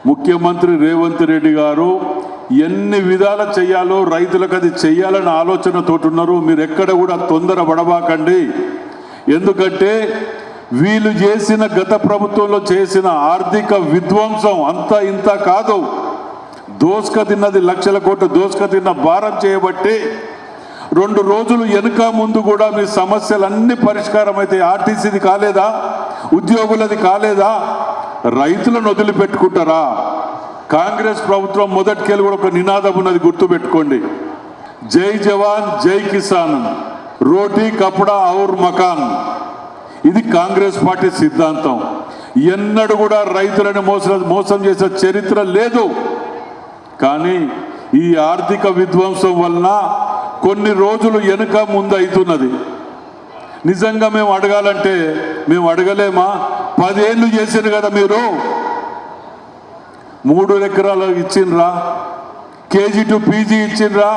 ముఖ్యమంత్రి రేవంత్ రెడ్డి గారు ఎన్ని విధాలు చేయాలో రైతులకు అది చేయాలని ఆలోచనతోటి ఉన్నారు. మీరు ఎక్కడ కూడా తొందర పడబాకండి. ఎందుకంటే వీళ్ళు చేసిన గత ప్రభుత్వంలో చేసిన ఆర్థిక విధ్వంసం అంతా ఇంత కాదు. దోసుక తిన్నది లక్షల కోట్ల దోసుక తిన్న భారం చేయబట్టి 2 రోజులు వెనుక ముందు కూడా మీ సమస్యలన్నీ పరిష్కారం అయితే ఆర్టీసీది కాలేదా, ఉద్యోగులది కాలేదా, రైతులను వదిలిపెట్టుకుంటారా? కాంగ్రెస్ ప్రభుత్వం మొదటికెళ్ళి కూడా ఒక నినాదం ఉన్నది, గుర్తుపెట్టుకోండి. జై జవాన్ జై కిసాన్, రోటీ కపడా ఔర్ మకాన్. ఇది కాంగ్రెస్ పార్టీ సిద్ధాంతం. ఎన్నడూ కూడా రైతులను మోసం చేసే చరిత్ర లేదు. కానీ ఈ ఆర్థిక విధ్వంసం వలన కొన్ని రోజులు వెనుక ముందు అవుతున్నది. నిజంగా మేము అడగాలంటే మేము అడగలేమా? 10 ఏళ్ళు చేశారు కదా మీరు. 3 ఎకరాలు ఇచ్చిండ్రా? కేజీ టు పీజీ ఇచ్చిండ్రా?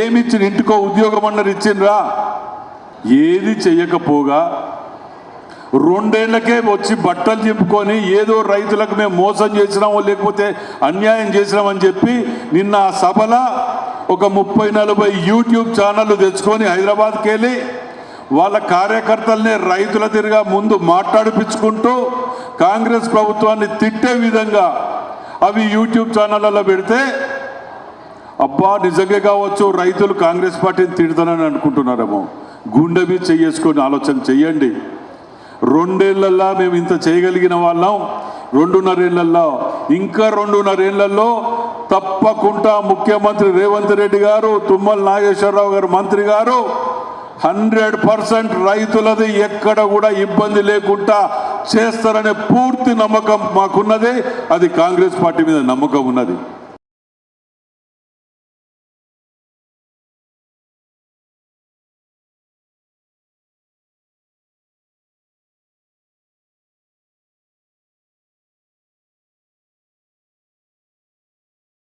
ఏమిచ్చిన ఇంటికో ఉద్యోగం అన్నారు ఇచ్చిండ్రా? ఏది చెయ్యకపోగా 2 ఏళ్లకే వచ్చి బట్టలు చింపుకొని ఏదో రైతులకు మేము మోసం చేసినామో లేకపోతే అన్యాయం చేసినామని చెప్పి నిన్న ఆ సభలో ఒక 30-40 యూట్యూబ్ ఛానళ్ళు తెచ్చుకొని హైదరాబాద్కి వెళ్ళి వాళ్ళ కార్యకర్తలనే రైతుల తిరిగా ముందు మాట్లాడిపించుకుంటూ కాంగ్రెస్ ప్రభుత్వాన్ని తిట్టే విధంగా అవి యూట్యూబ్ ఛానళ్ళలో పెడితే అబ్బా నిజంగా కావచ్చు రైతులు కాంగ్రెస్ పార్టీని తిడతానని అనుకుంటున్నారేమో. గుండె మీద చేసుకొని ఆలోచన చెయ్యండి. 2 ఏళ్లలో మేము ఇంత చేయగలిగిన వాళ్ళం. 2.5 ఏళ్లలో ఇంకా 2.5 ఏళ్లలో తప్పకుండా ముఖ్యమంత్రి రేవంత్ రెడ్డి గారు, తుమ్మల నాగేశ్వరరావు గారు మంత్రి గారు 100% రైతులది ఎక్కడ కూడా ఇబ్బంది లేకుండా చేస్తారనే పూర్తి నమ్మకం మాకున్నది. అది కాంగ్రెస్ పార్టీ మీద నమ్మకం ఉన్నది.